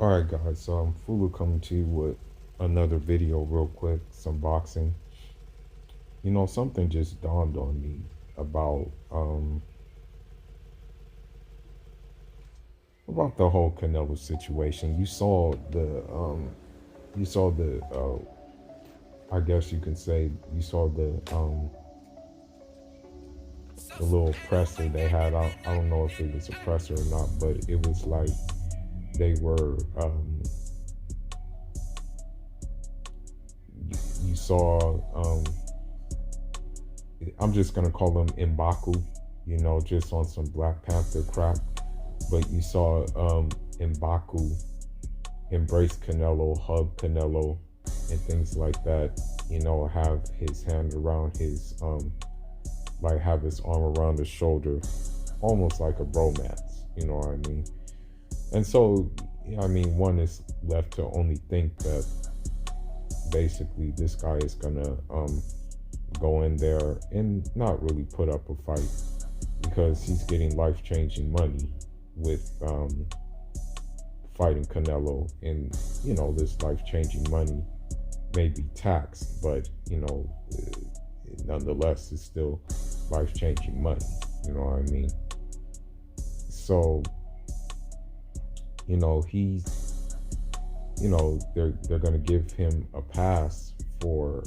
Alright guys, so I'm Fulu coming to you with another video real quick, some boxing. Something just dawned on me about about the whole Canelo situation. You saw the I guess you can say you saw the little presser they had. I don't know if it was a presser or not, but it was like they were you saw I'm just gonna call him M'Baku, just on some Black Panther crap. But you saw M'Baku embrace Canelo, hug Canelo, and things like that. Have his hand around his like have his arm around his shoulder, almost like a bromance. You know what I mean? And so, one is left to only think that basically this guy is gonna go in there and not really put up a fight because he's getting life-changing money with fighting Canelo. And this life-changing money may be taxed, but nonetheless it's still life-changing money. You know what I mean? So he's they're gonna give him a pass for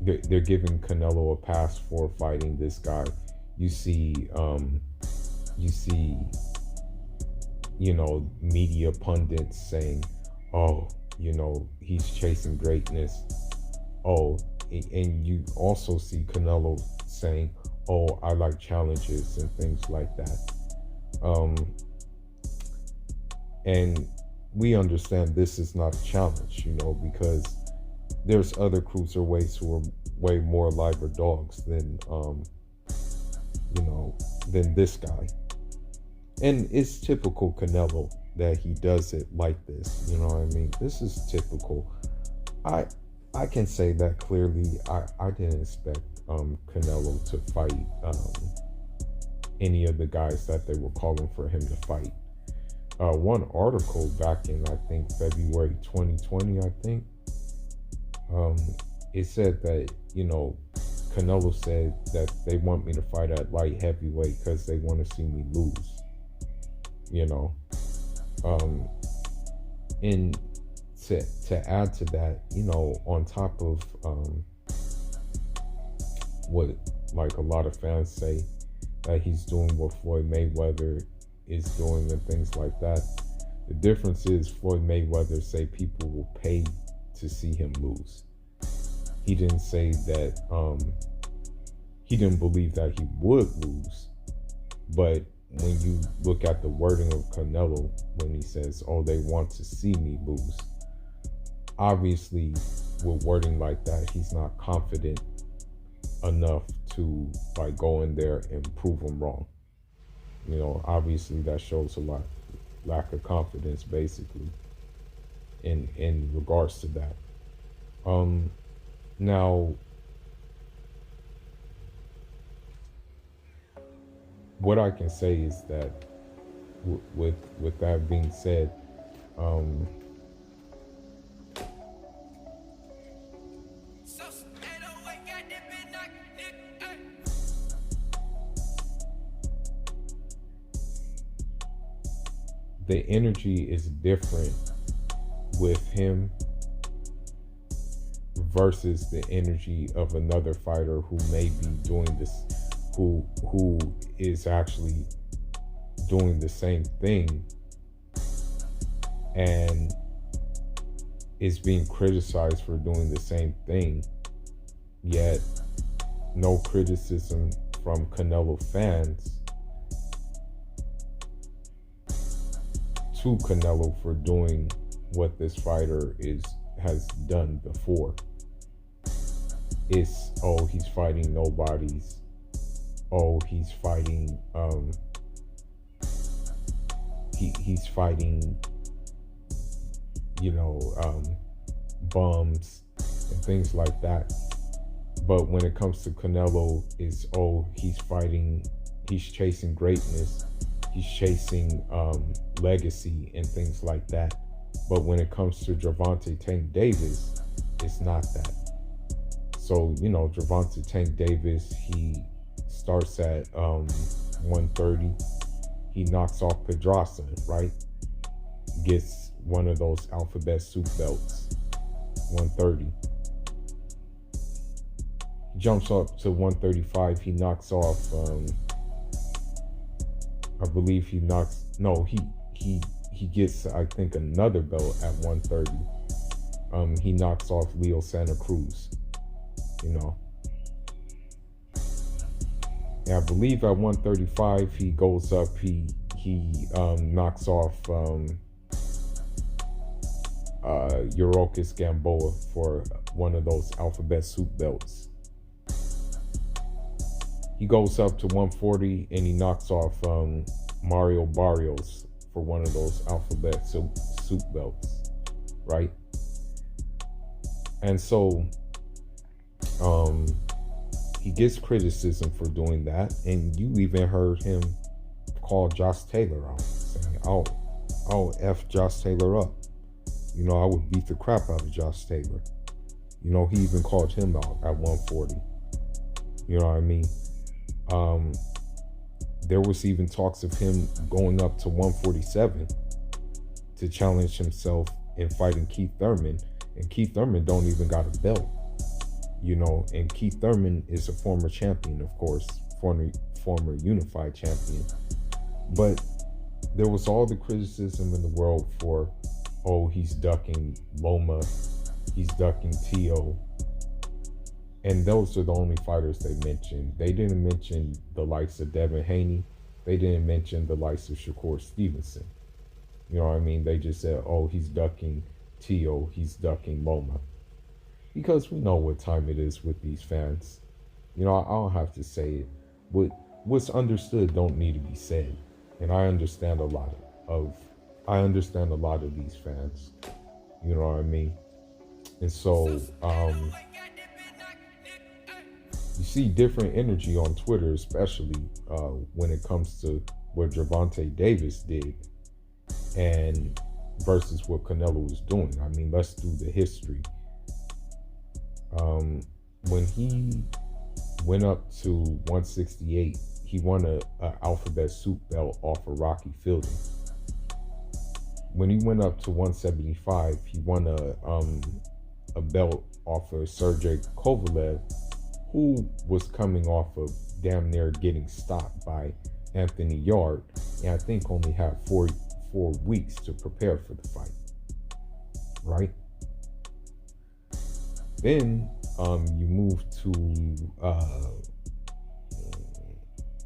they're giving Canelo a pass for fighting this guy. You see, you see, media pundits saying, "Oh, he's chasing greatness." Oh, and you also see Canelo saying, "Oh, I like challenges," and things like that. Um, and we understand this is not a challenge, because there's other cruiserweights who are way more liver dogs than this guy. And it's typical Canelo that he does it like this. You know what I mean? This is typical. I I can say that clearly. I didn't expect Canelo to fight any of the guys that they were calling for him to fight. One article back in, I think, February 2020, I think, um, it said that, Canelo said that they want me to fight at light heavyweight because they want to see me lose, you know. Um, and to add to that, on top of what like a lot of fans say that he's doing what Floyd Mayweather is doing and things like that. The difference is Floyd Mayweather say people will pay to see him lose. He didn't say that he didn't believe that he would lose, but when you look at the wording of Canelo when he says, "Oh, they want to see me lose," obviously with wording like that, he's not confident enough to like go in there and prove them wrong. Obviously that shows a lot lack of confidence basically in regards to that. Um Now, what I can say is that with that being said, um the energy is different with him versus the energy of another fighter who may be doing this, who is actually doing the same thing and is being criticized for doing the same thing, yet no criticism from Canelo fans to Canelo for doing what this fighter has done before. It's, oh, he's fighting nobodies. Oh, he's fighting he's fighting bums and things like that. But when it comes to Canelo, it's, oh, he's chasing greatness. he's chasing legacy and things like that. But when it comes to Gervonta Tank Davis, it's not that. So, Gervonta Tank Davis, he starts at 130. He knocks off Pedraza, right? Gets one of those alphabet soup belts, 130. Jumps up to 135. He knocks off, I believe he knocks, no, he gets, I think, another belt at 130. He knocks off Leo Santa Cruz, And I believe at 135 he goes up. He knocks off Yurokis Gamboa for one of those alphabet soup belts. He goes up to 140 and he knocks off Mario Barrios for one of those alphabet soup belts, right? And so he gets criticism for doing that, and you even heard him call Josh Taylor out, saying, I'll F Josh Taylor up. I would beat the crap out of Josh Taylor. He even called him out at 140. You know what I mean? There was even talks of him going up to 147 to challenge himself in fighting Keith Thurman, and Keith Thurman don't even got a belt. And Keith Thurman is a former champion, of course, former unified champion. But there was all the criticism in the world for, he's ducking Loma, he's ducking Tio. And those are the only fighters they mentioned. They didn't mention the likes of Devin Haney. They didn't mention the likes of Shakur Stevenson. You know what I mean? They just said, he's ducking Tio, he's ducking Loma. Because we know what time it is with these fans. I don't have to say it. What's understood don't need to be said. And I understand a lot of these fans. You know what I mean? And so, you see different energy on Twitter, especially when it comes to what Gervonta Davis did and versus what Canelo was doing. I mean, let's do the history. When he went up to 168, he won a alphabet soup belt off of Rocky Fielding. When he went up to 175, he won a belt off of Sergey Kovalev, who was coming off of damn near getting stopped by Anthony Yard, and I think only had 4 weeks to prepare for the fight, right? Then you move to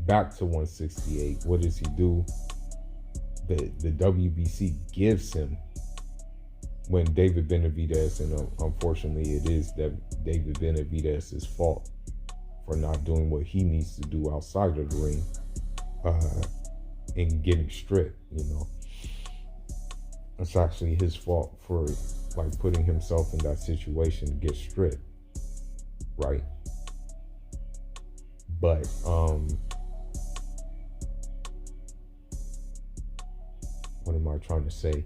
back to 168. What does he do? The WBC gives him, when David Benavidez, and unfortunately it is that David Benavidez's fault for not doing what he needs to do outside of the ring, and getting stripped. It's actually his fault for putting himself in that situation to get stripped, right? But what am I trying to say?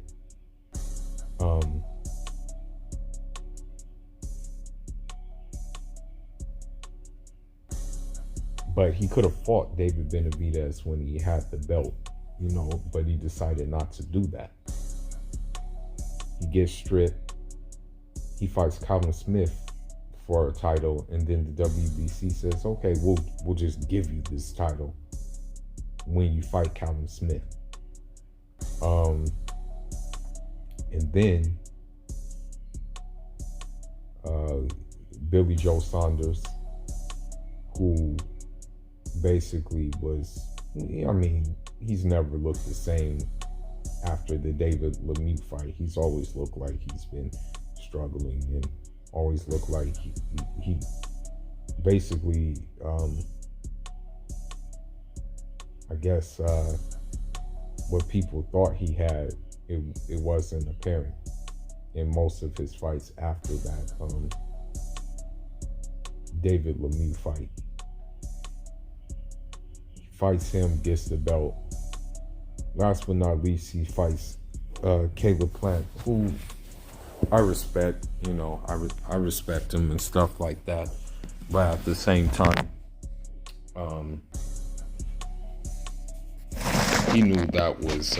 But he could have fought David Benavidez when he had the belt, but he decided not to do that. He gets stripped. He fights Calvin Smith for a title, and then the WBC says, okay, we'll just give you this title when you fight Calvin Smith. And then Billy Joe Saunders, who basically was, he's never looked the same after the David Lemieux fight. He's always looked like he's been struggling, and always looked like he basically, I guess, what people thought he had, it wasn't apparent in most of his fights after that David Lemieux fight. He fights him, gets the belt, last but not least, he fights Caleb Plant, who I respect. You know, I respect him and stuff like that. But at the same time, um, he knew that was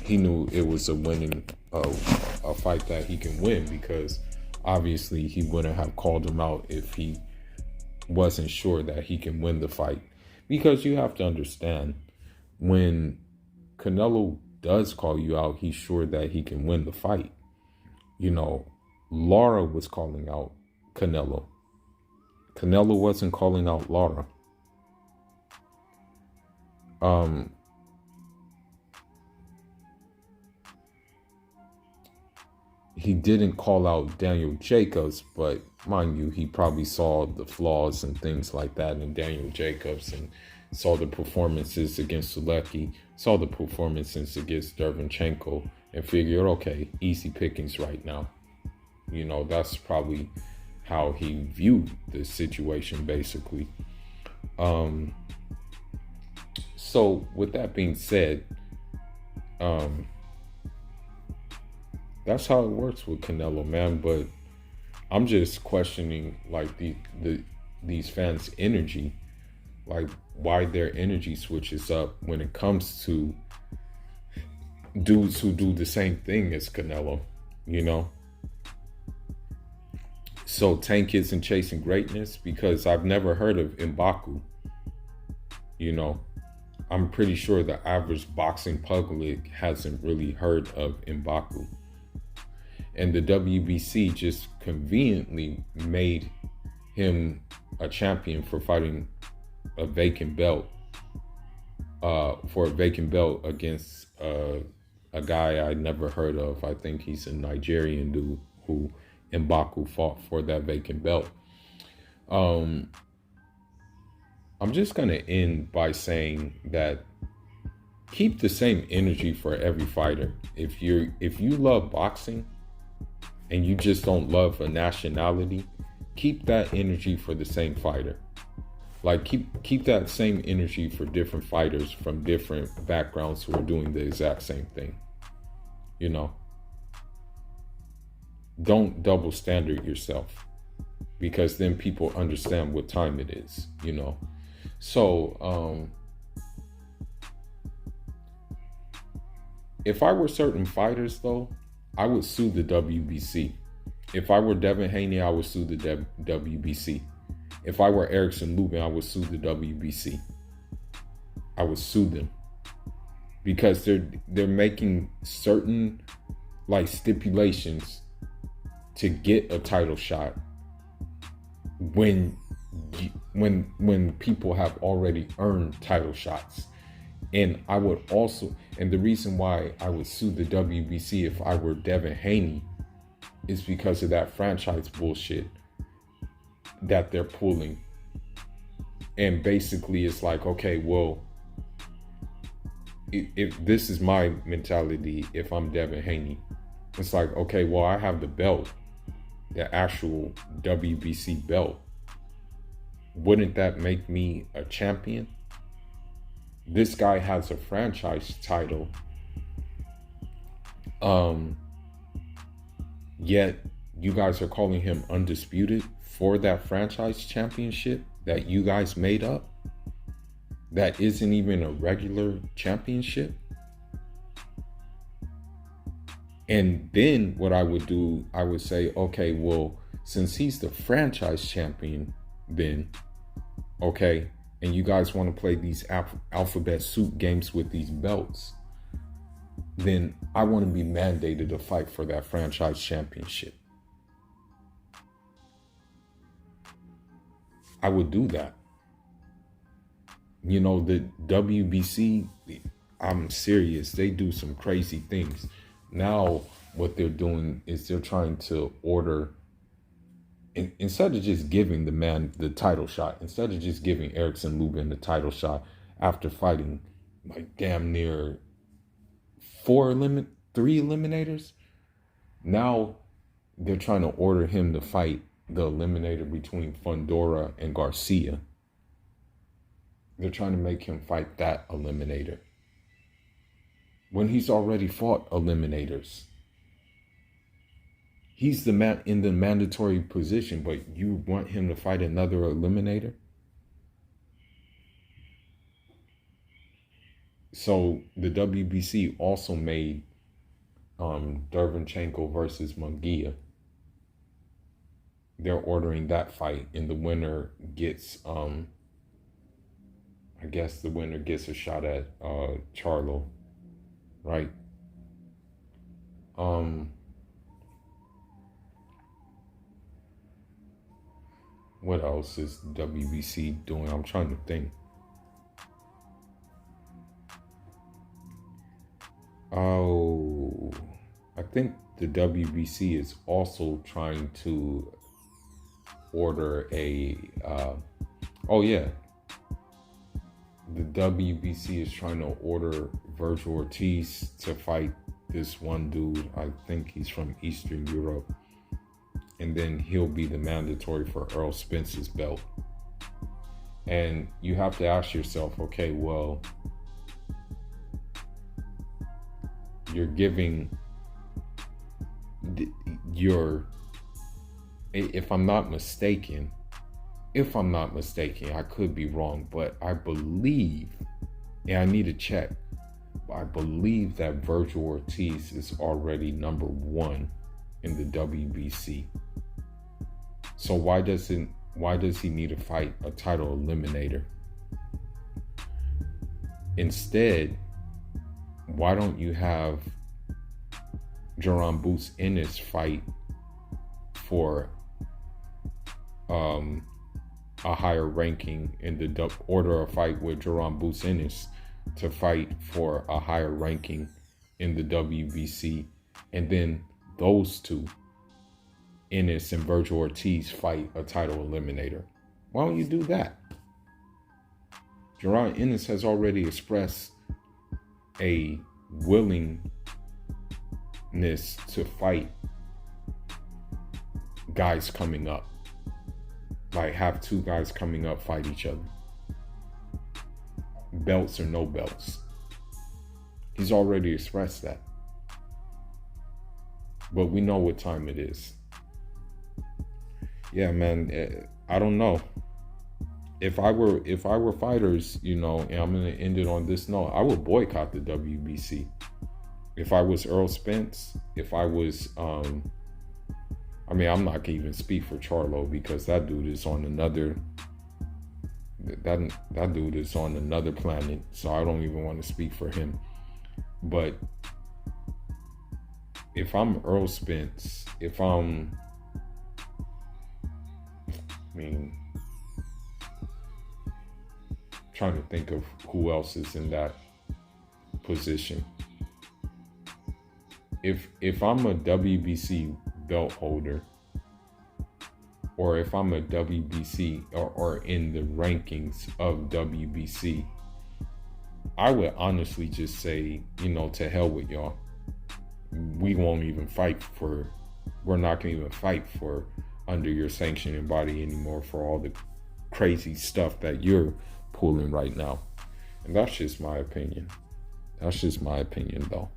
he knew it was a winning a fight that he can win, because obviously he wouldn't have called him out if he wasn't sure that he can win the fight. Because you have to understand, when Canelo does call you out, he's sure that he can win the fight. You know, Lara was calling out Canelo. Canelo wasn't calling out Lara. He didn't call out Daniel Jacobs, but mind you, he probably saw the flaws and things like that in Daniel Jacobs, and saw the performances against Sulecki, saw the performances against Derevyanchenko, and figured, okay, easy pickings right now. You know, that's probably how he viewed the situation, basically. So with that being said, that's how it works with Canelo, man. But I'm just questioning, like, these fans' energy, like why their energy switches up when it comes to dudes who do the same thing as Canelo, you know? So Tank isn't chasing greatness, because I've never heard of M'Baku. You know, I'm pretty sure the average boxing public hasn't really heard of M'Baku. And the WBC just conveniently made him a champion for fighting a vacant belt, against a guy I never heard of. I think he's a Nigerian dude who M'Baku fought for that vacant belt. I'm just gonna end by saying that keep the same energy for every fighter. If you love boxing and you just don't love a nationality, keep that energy for the same fighter. Like keep that same energy for different fighters from different backgrounds who are doing the exact same thing. You know, don't double standard yourself, because then people understand what time it is, you know. So if I were certain fighters, though, I would sue the WBC. If I were Devin Haney, I would sue the WBC. If I were Erickson Lubin, I would sue the WBC. I would sue them, because they're making certain, like, stipulations to get a title shot when people have already earned title shots. And I would also, and the reason why I would sue the WBC if I were Devin Haney is because of that franchise bullshit that they're pulling. And basically it's like, okay, well, if this is my mentality, if I'm Devin Haney, it's like, okay, well, I have the belt, the actual WBC belt. Wouldn't that make me a champion? This guy has a franchise title. Yet you guys are calling him undisputed for that franchise championship that you guys made up. That isn't even a regular championship. And then what I would do, I would say, okay, well, since he's the franchise champion, then, okay, and you guys want to play these alphabet soup games with these belts, then I want to be mandated to fight for that franchise championship. I would do that. You know, the WBC, I'm serious, they do some crazy things. Now what they're doing is they're trying to order, instead of just giving the man the title shot, instead of just giving Erickson Lubin the title shot after fighting like damn near 3 eliminators, now they're trying to order him to fight the eliminator between Fundora and Garcia. They're trying to make him fight that eliminator. when he's already fought eliminators? He's the man in the mandatory position, but you want him to fight another eliminator? So the WBC also made Derevyanchenko versus Munguia. They're ordering that fight, and the winner gets, I guess the winner gets a shot at Charlo, right? What else is WBC doing? I'm trying to think. Oh, I think the WBC is also trying to order a, oh yeah, the WBC is trying to order Virgil Ortiz to fight this one dude. I think he's from Eastern Europe. And then he'll be the mandatory for Errol Spence's belt. And you have to ask yourself, okay, well, you're giving if I'm not mistaken, I could be wrong, but I believe, and I need to check, I believe that Virgil Ortiz is already number 1 in the WBC. So why does he need to fight a title eliminator? Instead, why don't you have Jaron Boots Ennis fight for a higher ranking in the order of fight with Jaron Boots Ennis to fight for a higher ranking in the WBC, and then those two, Ennis and Virgil Ortiz, fight a title eliminator? Why don't you do that? Jaron Ennis has already expressed a willingness to fight guys coming up. Like, have 2 guys coming up fight each other. Belts or no belts. He's already expressed that. But we know what time it is. Yeah, man, I don't know. If I were fighters, and I'm gonna end it on this note, I would boycott the WBC. If I was Errol Spence, if I was, I'm not gonna even speak for Charlo, because that dude is on another. That dude is on another planet, so I don't even want to speak for him. But if I'm Earl Spence, trying to think of who else is in that position. If I'm a WBC belt holder, or if I'm a WBC or in the rankings of WBC, I would honestly just say, to hell with y'all. We're not gonna even fight for under your sanctioning body anymore for all the crazy stuff that you're pulling right now. And that's just my opinion. Though.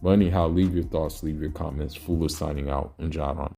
But anyhow, leave your thoughts, leave your comments. Fuller signing out, and John on.